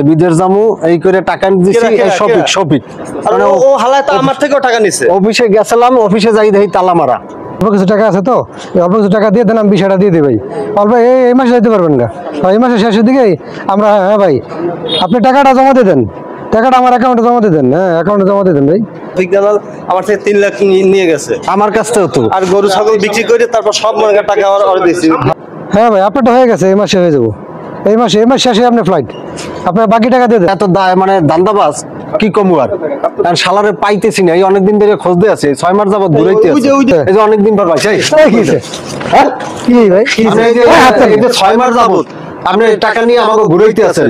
বিদেশ জামু এই করে টাকা দিছি শফিক মানে ও হালায় তো আমার থেকেও টাকা নিছে। অফিসে গেছিলাম, অফিসে যাই দেখি তালা মারা। অল্প কিছু টাকা আছে তো, অল্প কিছু টাকা দিয়ে দেন, আমি 20 টাকা দিয়ে দিই ভাই। অল্প এই মাসে দিতে পারবেন না, এই মাসের শেষের দিকেই আমরা। হ্যাঁ ভাই, আপনি টাকাটা জমা দিয়ে দেন, টাকাটা আমার অ্যাকাউন্টে জমা দিয়ে দেন। হ্যাঁ, অ্যাকাউন্টে জমা দিয়ে দেন ভাই। আমার থেকে 3 লাখ নিয়ে গেছে, আমার কাছ থেকে তো। আর গরু ছাগল বিক্রি করে তারপর সব মনে টাকা আর দিয়েছি। হ্যাঁ ভাই, আপনারটা হয়ে গেছে, এই মাসে হয়ে যাবো। এই মাস শেষে আপনি ফ্লাইট, আপনার বাকি টাকা দিয়ে দেন। এত মানে দান্দাবাজ কি কমু আর শালারে পাইতেছি না। এই অনেকদিন ধরে খোঁজতে আছে, 6 মাস যাবত ঘুরাইতে আছে। এই যে অনেকদিন পর পাইছে। হ্যাঁ কি ভাই, এই যে 6 মাস যাবত আপনি টাকা নিয়ে আমাকে ঘুরাইতে আছেন।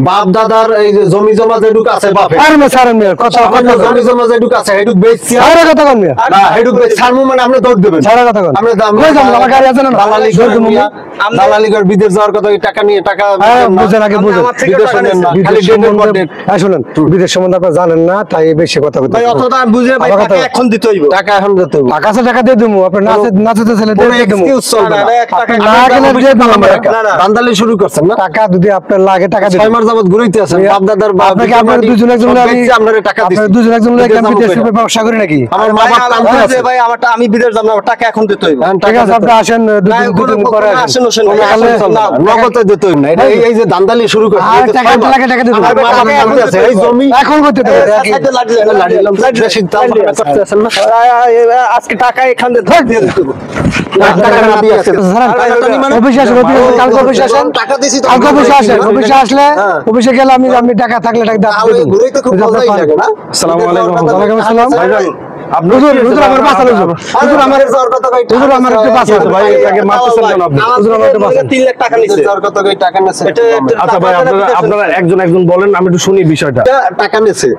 বাপ দাদার এই যে জমি জমা যেটুকু আছে বাপে, আর মে সারেন মিয়া কথা জমি জমা যেটুকু আছে হেডুক বেচছি। আরে কথা কোন মিয়া, না হেডুক বেচ ছাড়মু মানে আপনি দৌড় দেবেন। সারা কথা কোন আপনি কই যাম, আমার গাড়ি আছে না? দালালি করে বিদেশ যাওয়ার কথা, টাকা নিয়ে টাকা বুঝেন আগে বুঝেন। বিদেশ নেন না, খালি ডেটের পর ডেট। শুনেন, বিদেশ সম্বন্ধে আপনারা জানেন না, তাই বেশি কথা বলতে। ভাই অতটা বুঝে ভাই টাকা এখন দিতে হইব। টাকা এখন দিতে হবে। টাকা আছে, টাকা দিয়ে দেবো। আপনি নাচতে ছেলে দিয়ে দেবো। এক্সকিউজ চলবে না। না গেলে দিয়ে দেবো আমরা। দান্দালি শুরু করছেন না। টাকা যদি আপনার লাগে, টাকা দিন। 6 মাস যাবত ঘুরাইতে আছেন। বাপ দাদার বাপ আপনাকে আপনারা দুজন একজন আপনারে টাকা দিছি। আপনারা দুজন একজন লাগে আমি বিদেশ থেকে ব্যবসা করি নাকি? আমার মা বাপ কান্দতে আছে। ভাই আমারটা আমি বিদেশ যাব না, টাকা এখন দিতে হইব। ঠিক আছে, আপনি আসেন, দুদিন পরে আসেন। নগদে দিতে হইব না। এই যে দান্দালি শুরু করছে। আর টাকা দিতে আমার মা বাপ কান্দতে আছে। এই জমি এখন করতে দেবে। বেশি দাম করতে আছেন না। আজকে টাকা এখান দিয়ে দিতে হইব। টাকা না দিয়ে আছে। অফিসে আসেন, কালকে অফিসে আসেন। টাকা দিছি তো। কালকে অফিসে আসেন, অফিসে আসলে অফিসে গেলে আমি টাকা থাকলে টাকা দিয়ে দেব। ঘুরাইতে খুব মজাই লাগে না। আসসালামু আলাইকুম। ওয়ালাইকুম আসসালাম। ভাইজান হুজুর আমার বাঁচা লইছো। হুজুর আমার হুজুর আমার একটু বাঁচা ভাই এটাকে মারতেছেন কেন আপনি? হুজুর আমার একটু বাঁচা। 3 লাখ টাকা নিছে। যার কত কই টাকা নেছে। আচ্ছা ভাই, আপনারা একজন বলেন, আমি একটু শুনি বিষয়টা। টাকা নেছে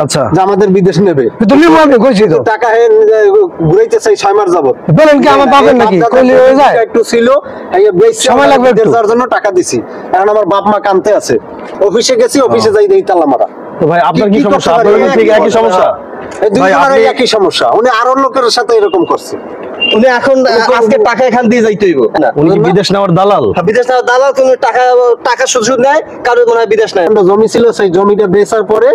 আচ্ছা, যে আমাদের বিদেশ নেবে। তো নিব আমি কইছি তো। টাকা ঘুরাইতে চাই 6 মাস যাবত। বলেন কি আমার পাবেন নাকি? কইলে হয়ে যায়। একটু ছিল, এই বেশি সময় লাগবে একটু। যার জন্য টাকা দিছি। কারণ আমার বাপ মা কানতে আছে। অফিসে গেছি, অফিসে যাই দেই তালা মারা। তো ভাই আপনার কি সমস্যা? আপনার কি ঠিক একই সমস্যা? এই ভাই, দুইজনের আপনি- একই সমস্যা। উনি আরো লোকের সাথে এরকম করছে। উনি এখন আজকে টাকা এখান দিয়ে যাইতে হইব না। উনি কি বিদেশ নেওয়ার দালাল? বিদেশ না দালাল, কোন টাকা সুদ নেয়, কারোর মনে হয় বিদেশ নেয়। একটা জমি ছিল, সেই জমিটা বেচার পরে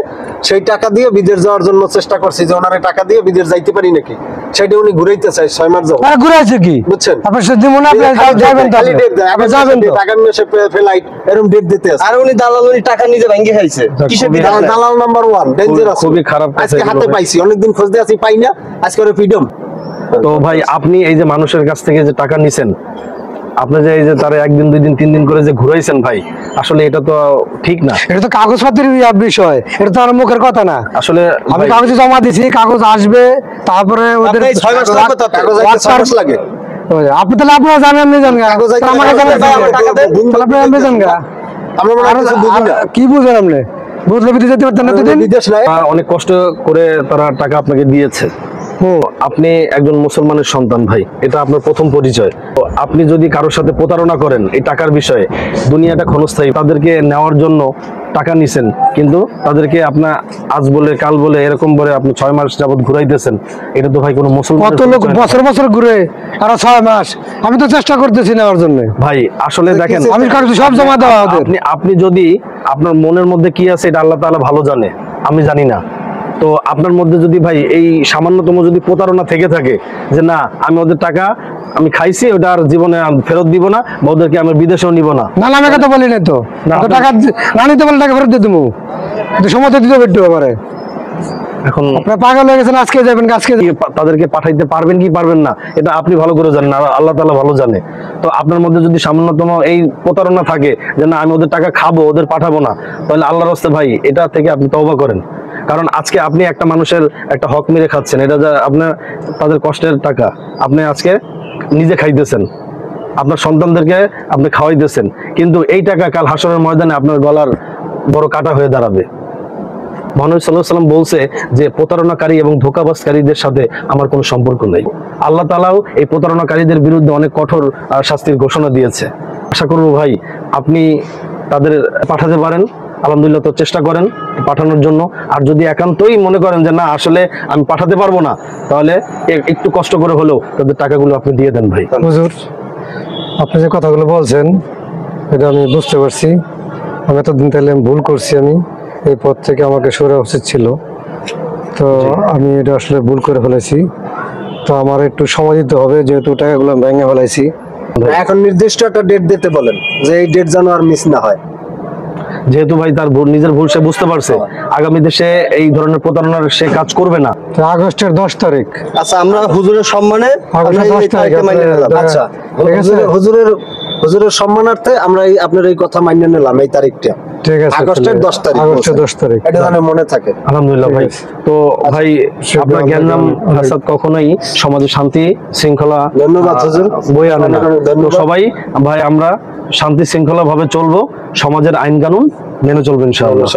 সেই টাকা দিয়ে বিদেশ যাওয়ার জন্য চেষ্টা করছি যে ওনারে টাকা দিয়ে বিদেশ যাইতে পারি নাকি। সেটা উনি ঘুরাইতে চাই 6 মাস যাবত। আর ঘুরাইছে কি? বুঝছেন? আপনি শুধু মনে আপনি যাবেন তো। আপনি যাবেন তো। আগামী মাসে ফ্লাইট এরকম ডেট দিতে আছে। আর উনি দালাল, উনি টাকা নিজে ভাঙিয়ে খাইছে। কিসের বিদেশ নেয়? দালাল নাম্বার 1 ডেঞ্জারাস। খুবই খারাপ কথা আজকে এগুলো হাতে ভাই। পাইছি, অনেকদিন খুঁজতে আছি পাই না, আজকে ওরে ফ্রিডম। তো ভাই আপনি এই যে মানুষের কাছ থেকে যে টাকা নিছেন, আপনি যে এই যে তারা 1 দিন 2 দিন 3 দিন করে যে ঘুরাইছেন ভাই, আসলে এটা তো ঠিক না। এটা তো কাগজপত্রের বিষয়, এটা তো আর মুখের কথা না। আসলে আমি ভাই, কাগজে জমা দিছি, কাগজ আসবে, তারপরে ওদের আপনি 6 মাস লাগবে তো। কাগজ আইতে 6 মাস লাগে। আপনি তাহলে আপনারা জানেন না, জানেন না। কাগজ আইতে তাহলে আমাকে জানেন ভাই, আমার টাকা দেন। তাহলে আপনি জানেন না। আমরা মনে হয় কিছু বুঝি না। কি বুঝেন আপনি? বুঝলে বিদেশ যেতে পারতেন না এতদিন? বিদেশ নাই। অনেক কষ্ট করে তারা টাকা আপনাকে দিয়েছে। আপনি একজন মুসলমানের সন্তান ভাই, এটা আপনার প্রথম পরিচয়। তো আপনি যদি কারোর সাথে প্রতারণা করেন এই টাকার বিষয়ে, দুনিয়াটা ক্ষণস্থায়ী। তাদেরকে নেওয়ার জন্য টাকা নিছেন, কিন্তু তাদেরকে আপনার আজ বলে কাল বলে এরকম বলে আপনি 6 মাস যাবত ঘুরাইতেছেন। এটা তো ভাই কোনো মুসলমান কত লোক বছর বছর ঘুরে, আর 6 মাস। আমি তো চেষ্টা করতেছি নেওয়ার জন্য। ভাই আসলে দেখেন, আমি কাগজ সব জমা দেওয়া ওদের। আপনি যদি আপনার মনের মধ্যে কি আছে এটা আল্লাহ তাআলা ভালো জানে, আমি জানি না। তো আপনার মধ্যে যদি ভাই এই সামান্যতম যদি প্রতারণা থেকে থাকে যে না আমি ওদের টাকা আমি খাইছি, ওটা আর জীবনে ফেরত দিব না, বা ওদেরকে আমি বিদেশেও নিব না। না আমি কথা বলি না তো। না, তো টাকা না নিতে বলে টাকা ফেরত দিয়ে দেবো, কিন্তু সময় তো দিতে পারতে পারে। এখন আপনি পাগল হয়ে গেছেন, আজকে যাবেন আজকে। তাদেরকে পাঠাইতে পারবেন কি পারবেন না এটা আপনি ভালো করে জানেন, আর আল্লাহ তাআলা ভালো জানে। তো আপনার মধ্যে যদি সামান্যতম এই প্রতারণা থাকে যে না আমি ওদের টাকা খাবো, ওদের পাঠাবো না, তাহলে আল্লাহর রাস্তায় ভাই এটা থেকে আপনি তওবা করেন। কারণ আজকে আপনি একটা মানুষের একটা হক মেরে খাচ্ছেন, এটা যা আপনার তাদের কষ্টের টাকা আপনি আজকে নিজে খাইতেছেন, আপনার সন্তানদেরকে আপনি খাওয়াইতেছেন, কিন্তু এই টাকা কাল হাসরের ময়দানে আপনার গলার বড় কাটা হয়ে দাঁড়াবে। মহানবী সাল্লাল্লাহু আলাইহি ওয়াসাল্লাম বলছে যে প্রতারণাকারী এবং ধোঁকাবাজকারীদের সাথে আমার কোনো সম্পর্ক নেই। আল্লাহ তাআলাও এই প্রতারণাকারীদের বিরুদ্ধে অনেক কঠোর শাস্তির ঘোষণা দিয়েছে। আশা করব ভাই আপনি তাদের পাঠাতে পারেন, আলহামদুলিল্লাহ, তো চেষ্টা করেন পাঠানোর জন্য। আর যদি একান্তই মনে করেন যে না আসলে আমি পাঠাতে পারবো না, তাহলে একটু কষ্ট করে হলেও তাদের টাকাগুলো আপনি দিয়ে দেন ভাই। হুজুর, আপনি যে কথাগুলো বলছেন এটা আমি বুঝতে পারছি। আমি এতদিন তাহলে ভুল করছি, আমি এই পথ থেকে আমাকে সরে উচিত ছিল, তো আমি এটা আসলে ভুল করে ফেলেছি। তো আমার একটু সময় দিতে হবে, যেহেতু টাকাগুলো ভেঙে ফেলাইছি। এখন নির্দিষ্ট একটা ডেট দিতে বলেন, যে এই ডেট যেন আর মিস না হয়। যেহেতু ভাই তার নিজের ভুল সে বুঝতে পারছে, আগামীতে সে এই ধরনের প্রতারণার সে কাজ করবে না। তো আগস্টের 10 তারিখ, আচ্ছা আমরা হুজুরের সম্মানে আমরা আগস্টের 10 এই তারিখ তারিখে মাইনে নিলাম। আচ্ছা, ঠিক আছে। হুজুরের সম্মানার্থে আমরা আপনার এই কথা মান্য নিলাম, এই তারিখটা ঠিক আছে, আগস্টের 10 তারিখ, আগস্টের 10 তারিখ। এটা যেন মনে থাকে। আলহামদুলিল্লাহ ভাই। তো ভাই আপনার জ্ঞান নাম হাসাদ কখনোই সমাজে শান্তি শৃঙ্খলা ধন্যবাদ হুজুর। বই আনে না। অনেক ধন্যবাদ। তো সবাই ভাই আমরা শান্তি শৃঙ্খলা ভাবে চলবো, সমাজের আইন কানুন মেনে চলবো ইনশাআল্লাহ।